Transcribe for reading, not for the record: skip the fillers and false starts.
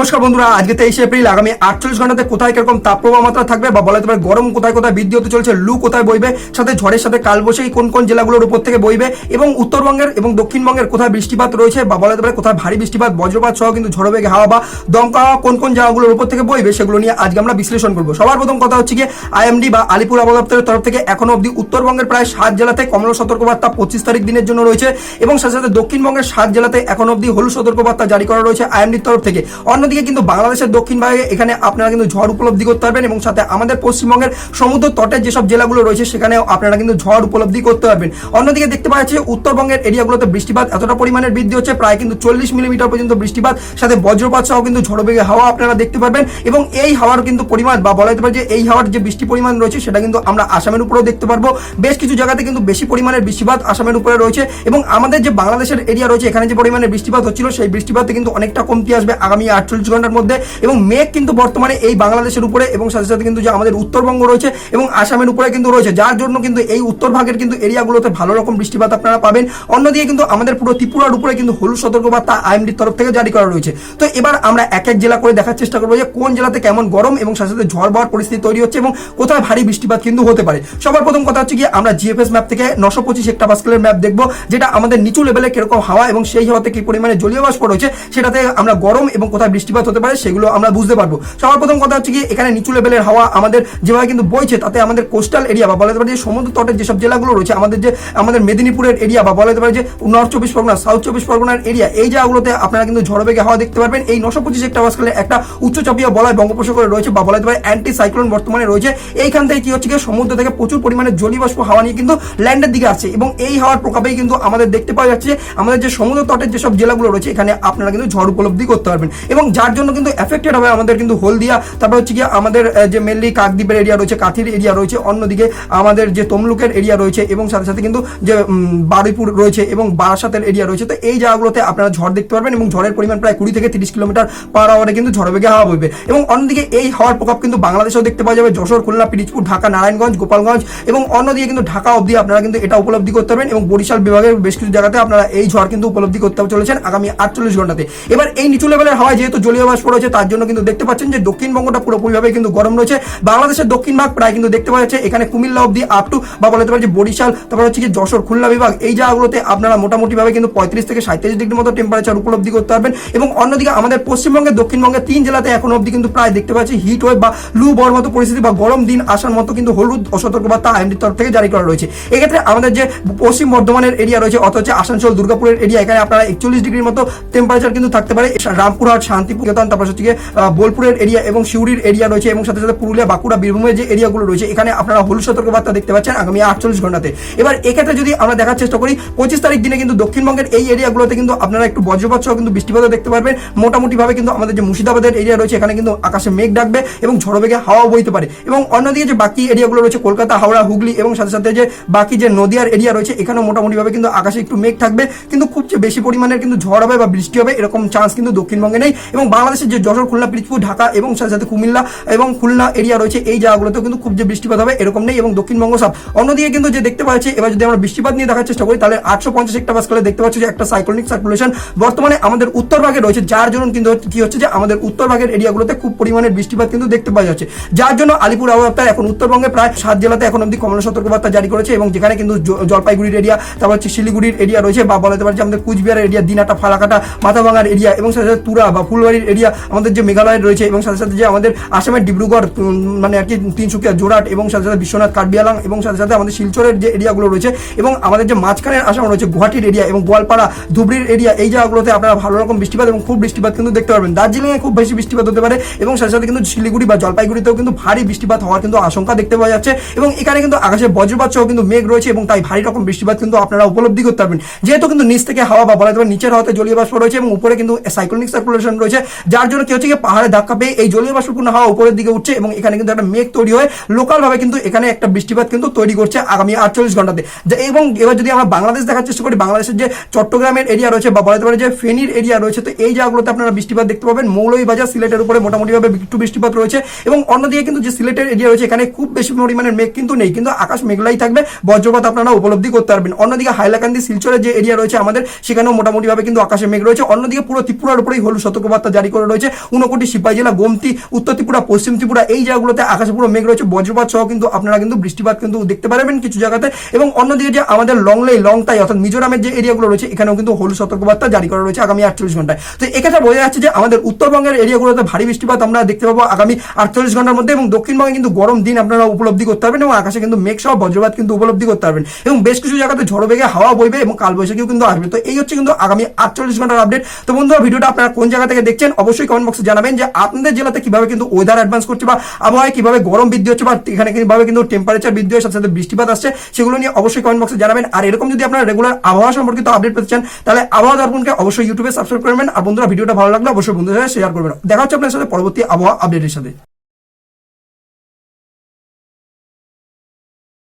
নমস্কার বন্ধুরা, আজকে 23 এপ্রিল আগামী 48 ঘন্টাতে কোথায় কিরকম তাপপ্রবাহ মাত্রা থাকবে বা বলা যেতে পারে গরম কোথায় কোথায় বৃদ্ধি হতে চলেছে, লু কোথায় বইবে, সাথে ঝড়ের সাথে কালবৈশাখী কোন কোন জেলাগুলোর উপর থেকে বইবে এবং উত্তরবঙ্গের এবং দক্ষিণবঙ্গের কোথায় বৃষ্টিপাত রয়েছে বা বলা যেতে পারে কোথায় ভারী বৃষ্টিপাত বজ্রপাত সহ কিন্তু ঝড়ো বেগে হাওয়া বা দমকা হাওয়া কোন কোন জেলাগুলোর উপর থেকে বইবে সেগুলো নিয়ে আজকে আমরা বিশ্লেষণ করবো। সবার প্রথম কথা হচ্ছে গিয়ে আইএমডি বা আলিপুর আবহাওয়া দপ্তরের তরফ থেকে এখনো অবধি উত্তরবঙ্গের প্রায় 7 জেলাতে কমলা সতর্কবার্তা 25 তারিখ দিনের জন্য রয়েছে এবং সাথে সাথে দক্ষিণবঙ্গের 7 জেলাতে এখনো অবধি হলুদ সতর্কবার্তা জারি করা রয়েছে আইএমডির তরফ থেকে। অন্যদিকে কিন্তু বাংলাদেশের দক্ষিণ ভাগে এখানে আপনারা কিন্তু ঝড় উপলব্ধি করতে পারবেন এবং সাথে আমাদের পশ্চিমবঙ্গের সমুদ্র তটের যেসব জেলাগুলো রয়েছে সেখানেও আপনারা কিন্তু ঝড় উপলব্ধি করতে পারবেন। অন্যদিকে দেখতে পাওয়া যাচ্ছে উত্তরবঙ্গের এরিয়াগুলোতে বৃষ্টিপাত এতটা পরিমাণের বৃদ্ধি হচ্ছে প্রায় কিন্তু 40 মিলিমিটার পর্যন্ত বৃষ্টিপাত, সাথে বজ্রপাত সহ কিন্তু ঝড়ো বেগে হাওয়া আপনারা দেখতে পারবেন এবং এই হাওয়ার কিন্তু পরিমাণ বা বলা যেতে পারে যে এই হাওয়ার যে বৃষ্টি পরিমাণ রয়েছে সেটা কিন্তু আমরা আসামের উপরেও দেখতে পারবো। বেশ কিছু জায়গাতে কিন্তু বেশি পরিমাণের বৃষ্টিপাত আসামের উপরে রয়েছে এবং আমাদের যে বাংলাদেশের এরিয়া রয়েছে এখানে যে পরিমাণে বৃষ্টিপাত হচ্ছিল সেই বৃষ্টিপাতে কিন্তু অনেকটা কমতি আসবে আগামী 48 ঘন্টার মধ্যে এবং মেঘ কিন্তু বর্তমানে এই বাংলাদেশের উপরে এবং সাথে সাথে কিন্তু যে আমাদের উত্তরবঙ্গ রয়েছে এবং আসামের উপরে কিন্তু রয়েছে, যার জন্য কিন্তু এই উত্তর ভাগের কিন্তু এরিয়াগুলোতে ভালো রকম বৃষ্টিপাত আপনারা পাবেন। অন্যদিকে কিন্তু আমাদের পুরো ত্রিপুরার উপরে কিন্তু হলুদ সতর্কবার্তা আইএমডির তরফ থেকে জারি করা রয়েছে। তো এবার আমরা এক এক জেলা করে দেখার চেষ্টা করবো যে কোন জেলাতে কেমন গরম এবং সাথে সাথে ঝড় বওয়ার পরিস্থিতি তৈরি হচ্ছে এবং কোথায় ভারী বৃষ্টিপাত কিন্তু হতে পারে। সবার প্রথম কথা হচ্ছে কি আমরা জিএফএস ম্যাপ থেকে 925 হেক্টোপাস্কেলের ম্যাপ দেখবো, যেটা আমাদের নিচু লেভেলে কিরকম হাওয়া এবং সেই হাওয়াতে কি পরিমাণে জলীয় বাষ্প রয়েছে সেটাতে আমরা গরম এবং কোথায় বৃষ্টিপাত হতে পারে সেগুলো আমরা বুঝতে পারবো। সবার প্রথম কথা হচ্ছে কি এখানে নিচু লেভেলের হাওয়া আমাদের যেভাবে কিন্তু বইছে তাতে আমাদের কোস্টাল এরিয়া বা বলা যেতে পারে যে সমুদ্র তটের যেসব জেলাগুলো রয়েছে আমাদের মেদিনীপুরের এরিয়া বা বলা যেতে পারে যে নর্থ 24 পরগনা সাউথ 24 পরগনার এরিয়া, এই জায়গাগুলোতে আপনারা কিন্তু ঝড়ো বেগে হাওয়া দেখতে পারবেন। এই 925 হেক্টোপাস্কেলের একটা উচ্চচাপীয় বলয় বঙ্গোপসাগরে রয়েছে বা বলা যেতে পারে অ্যান্টি সাইক্লোন বর্তমানে রয়েছে। এইখান থেকে কি হচ্ছে সমুদ্র থেকে প্রচুর পরিমাণে জলীয় বাষ্প হাওয়া নিয়ে কিন্তু ল্যান্ডের দিকে আসছে এবং এই হাওয়ার প্রভাবেই কিন্তু আমাদের দেখতে পাওয়া যাচ্ছে আমাদের যে সমুদ্র তটের যেসব জেলাগুলো রয়েছে এখানে আপনারা কিন্তু ঝড় উপলব্ধি করতে পারবেন এবং যার জন্য কিন্তু এফেক্টেড হবে আমাদের কিন্তু হলদিয়া, তারপর হচ্ছে গিয়ে আমাদের যে মেনলি কাকদ্বীপের এরিয়া রয়েছে, কাথির এরিয়া রয়েছে, অন্যদিকে আমাদের যে তমলুকের এরিয়া রয়েছে এবং সাথে সাথে কিন্তু যে বারুইপুর রয়েছে এবং বারাসাতের এরিয়া রয়েছে। তো এই জায়গাগুলোতে আপনারা ঝড় দেখতে পারবেন এবং ঝড়ের পরিমাণ প্রায় 20 থেকে 30 কিলোমিটার পার আওয়ারে কিন্তু ঝড় বেগে হাওয়া বইবে এবং অন্যদিকে এই হাওয়ার প্রভাব কিন্তু বাংলাদেশেও দেখতে পাওয়া যাবে। যশোর, খুলনা, পিরিজপুর, ঢাকা, নারায়ণগঞ্জ, গোপালগঞ্জ এবং অন্যদিকে কিন্তু ঢাকা অবধি আপনারা কিন্তু এটা উপলব্ধি করতে পারবেন এবং বরিশাল বিভাগের বেশ কিছু জায়গাতে আপনারা এই ঝড় কিন্তু উপলব্ধি করতে চলেছেন আগামী 48 ঘন্টাতে। এবার এই নিচু লেভেলের হাওয়ায় যেহেতু জলীয় বাষ্প রয়েছে তার জন্য কিন্তু দেখতে পাচ্ছেন যে দক্ষিণবঙ্গটা পুরোপুরিভাবে কিন্তু গরম রয়েছে। বাংলাদেশের দক্ষিণ ভাগ প্রায় কিন্তু দেখতে পাওয়া যাচ্ছে এখানে কুমিল্লা অবধি আপ টু বা বলতে পারে যে বরিশাল, তারপর হচ্ছে কি যশোর, খুলনা বিভাগ, এই জায়গাগুলোতে আপনারা মোটামুটি ভাবে কিন্তু 35 থেকে 37 ডিগ্রি মতো টেম্পারেচার উপলব্ধি করতে পারবেন এবং অন্যদিকে আমাদের পশ্চিমবঙ্গের দক্ষিণবঙ্গের 3 জেলাতে এখন অবধি কিন্তু প্রায় দেখতে পাচ্ছি হিট ওয়েভ বা লু বর মতো পরিস্থিতি বা গরম দিন আসার মতো কিন্তু হলুদ সতর্কবার্তা আইএমডির তরফ থেকে জারি করা রয়েছে। এক্ষেত্রে আমাদের যে পশ্চিম বর্ধমানের এরিয়া রয়েছে অর্থাৎ হচ্ছে আসানসোল, দুর্গাপুরের এরিয়া, এখানে আপনারা 41 ডিগ্রির মতো টেম্পারেচার কিন্তু থাকতে পারে। রামপুরহাট, শান্তিপুর, তারপর হচ্ছে গিয়ে বোলপুরের এরিয়া এবং সিউড়ির এরিয়া রয়েছে এবং সাথে সাথে পুরুলিয়া, বাঁকুড়া, বীরভূমের যে এরিয়াগুলো রয়েছে এখানে আপনারা হলুদ সতর্কবার্তা দেখতে পাচ্ছেন আগামী 48 ঘন্টাতে। এবার এক্ষেত্রে যদি আমরা দেখার চেষ্টা করি 25 তারিখ দিনে কিন্তু দক্ষিণবঙ্গের এই এরিয়াগুলোতে কিন্তু আপনারা একটু বজ্রপাত সহ কিন্তু বৃষ্টিপাত দেখতে পারবেন। মোটামুটি ভাবে কিন্তু আমাদের যে মুর্শিদাবাদের এরিয়া রয়েছে এখানে কিন্তু আকাশে মেঘ ডাকবে এবং ঝড়ো বেগে হাওয়া বইতে পারে এবং অন্যদিকে যে বাকি এরিয়াগুলো রয়েছে কলকাতা, হাওড়া, হুগলি এবং সাথে সাথে যে বাকি যে নদিয়ার এরিয়া রয়েছে এখানেও মোটামুটি ভাবে কিন্তু আকাশে একটু মেঘ থাকবে, কিন্তু খুব বেশি পরিমাণের কিন্তু ঝড় হবে বা বৃষ্টি হবে এরকম চান্স কিন্তু দক্ষিণবঙ্গে নেই এবং বাংলাদেশের যে যশোর, খুলনা, পিরিজপুর, ঢাকা এবং সাথে সাথে কুমিল্লা এবং খুলনা এরিয়া রয়েছে এই জায়গাগুলোতেও কিন্তু খুব যে বৃষ্টিপাত হবে এরকম নেই এবং দক্ষিণবঙ্গ সব। অন্যদিকে কিন্তু যে দেখতে পাচ্ছি এবার যদি আমরা বৃষ্টিপাত নিয়ে দেখার চেষ্টা করি তাহলে 850 হেক্টোপাস্কেলে দেখতে পাচ্ছি যে একটা সাইক্লোনিক সার্কুলেশন বর্তমানে আমাদের উত্তর ভাগে রয়েছে, যার জন্য কিন্তু কি হচ্ছে যে আমাদের উত্তর ভাগের এরিয়াগুলোতে খুব পরিমাণের বৃষ্টিপাত কিন্তু দেখতে পাওয়া যাচ্ছে, যার জন্য আলিপুর আবহাওয়া দপ্তর এখন উত্তরবঙ্গে প্রায় 7 জেলাতে এখন অবধি কমলা সতর্কবার্তা জারি করেছে এবং যেখানে কিন্তু জলপাইগুড়ির এরিয়া, তারপর হচ্ছে শিলিগুড়ির এরিয়া রয়েছে বা বলতে পারছি আমাদের কুচবিহারের এরিয়া, দিনাটা, ফালাকাটা, মাথাভাঙার এরিয়া এবং সাথে সাথে তুরা বা ফুলবাড়ির এরিয়া আমাদের যে মেঘালয়ের রয়েছে এবং সাথে সাথে যে আমাদের আসামের ডিব্রুগড় মানে আর কি তিনসুকিয়া, জোরহাট এবং সাথে সাথে বিশ্বনাথ, কার্বিআংলং এবং সাথে সাথে আমাদের শিলচরের যে এরিয়াগুলো রয়েছে এবং আমাদের যে মাঝখানের আসাম রয়েছে গুয়াহাটির এরিয়া এবং গোয়ালপাড়া, ধুবড়ির এরিয়া, এই জায়গাগুলোতে আপনারা ভালো রকম বৃষ্টিপাত এবং খুব বৃষ্টিপাত কিন্তু দেখতে পারবেন। দার্জিলিংয়ে খুব বেশি বৃষ্টিপাত হতে পারে এবং সাথে সাথে কিন্তু শিলিগুড়ি বা জলপাইগুড়িতেও কিন্তু ভারী বৃষ্টিপাত হওয়ার কিন্তু আশঙ্কা দেখতে পাওয়া যাচ্ছে এবং এখানে কিন্তু আকাশে বজ্রপাত সহ কিন্তু মেঘ রয়েছে এবং তাই ভারী রকম বৃষ্টিপাত কিন্তু আপনারা উপলব্ধি করতে পারবেন। যেহেতু কিন্তু নিচ থেকে হাওয়া বা বলা যেতে পারে নিচের হাওয়াতে জলীয় বাষ্প রয়েছে এবং উপরে কিন্তু সাইক্লোনিক সার্কুলেশন রয়েছে, যার জন্য কি হচ্ছে কি পাহাড়ে ধাক্কা পেয়ে এই জলীয় বাষ্পপূর্ণ হাওয়া উপরের দিকে উঠছে এবং এখানে কিন্তু একটা মেঘ তৈরি হয়ে লোকাল ভাবে কিন্তু এখানে একটা বৃষ্টিপাত কিন্তু তৈরি করছে আগামী 48 ঘন্টাতে। এবং এবার যদি আমরা বাংলাদেশ দেখার চেষ্টা করি, বাংলাদেশের যে চট্টগ্রামের এরিয়া রয়েছে বা বলা যেতে পারে যে ফেনীর এরিয়া রয়েছে, তো এই জায়গাগুলোতে আপনারা বৃষ্টিপাত দেখতে পাবেন। মৌলভীবাজার, সিলেটের উপরে মোটামুটি ভাবে একটু বৃষ্টিপাত রয়েছে এবং অন্যদিকে কিন্তু যে সিলেটের এরিয়া রয়েছে এখানে খুব বেশি পরিমাণের মেঘ কিন্তু নেই, কিন্তু আকাশ মেঘলাই থাকবে, বজ্রপাত আপনারা উপলব্ধি করতে পারবেন। অন্যদিকে হাইলাকান্দি, শিলচরের যে এরিয়া রয়েছে আমাদের সেখানেও মোটামুটি ভাবে কিন্তু আকাশে মেঘ রয়েছে। অন্যদিকে পুরো ত্রিপুরার উপরেই হলুদ সতর্কবার্তা জারি করে রয়েছে। ঊনকোটি, সিপাহী জেলা, গোমতি, উত্তর ত্রিপুরা, পশ্চিম ত্রিপুরা এই জায়গাগুলোতে আকাশে পুরো মেঘ রয়েছে, বজ্রপাত সহ কিন্তু আপনারা কিন্তু বৃষ্টিপাত কিন্তু দেখতে পারবেন কিছু জায়গাতে। এবং অন্যদিকে যে আমাদের লংতাই অর্থাৎ মিজোরামের যে এরিয়াগুলো রয়েছে এখানেও কিন্তু হলুদ সতর্কবার্তা জারি করা রয়েছে আগামী 48 ঘন্টায়। তো এক্ষেত্রে বোঝা যাচ্ছে যে আমাদের উত্তরবঙ্গের এরিয়াগুলোতে ভারী বৃষ্টিপাত আমরা দেখতে পাবো আগামী 48 ঘন্টার মধ্যে, এবং দক্ষিণবঙ্গে কিন্তু গরম দিন আপনারা উপলব্ধি করতে পারবেন এবং আকাশে কিন্তু মেঘ সহ বজ্রপাত কিন্তু উপলব্ধি করতে পারবেন, এবং বেশ কিছু জায়গাতে ঝড়ো বেগে হাওয়া বইবে এবং কালবৈশাখীও কিন্তু আসবে। তো এই হচ্ছে কিন্তু আগামী 48 ঘন্টার আপডেট। তো বন্ধুরা, ভিডিওটা আপনারা কোন জায়গা থেকে দেখছেন অবশ্যই কমেন্ট বক্সে জানাবেন যে আপনাদের জেলাতে কিভাবে কিন্তু ওয়েদার অ্যাডভান্স করছে বা আবহাওয়ায় কিভাবে গরম বৃদ্ধি হচ্ছে বা এখানে কিভাবে কিন্তু টেম্পারেচার বৃদ্ধি হওয়ার সাথে সাথে বৃষ্টিপাত আসছে, সেগুলো নিয়ে অবশ্যই কমেন্ট বক্সে জানাবেন। আর এরকম যদি আপনারা রেগুলার আবহাওয়া সম্পর্কিত আপডেট পেতে চান তাহলে আবহাওয়া দর্পণকে অবশ্যই ইউটিউবে সাবস্ক্রাইব করবেন। আর বন্ধুরা, ভিডিওটা ভালো লাগলে অবশ্যই বন্ধুদের সাথে শেয়ার করবেন। দেখা হচ্ছে আপনার সাথে পরবর্তী আবহাওয়া আপডেটের সাথে।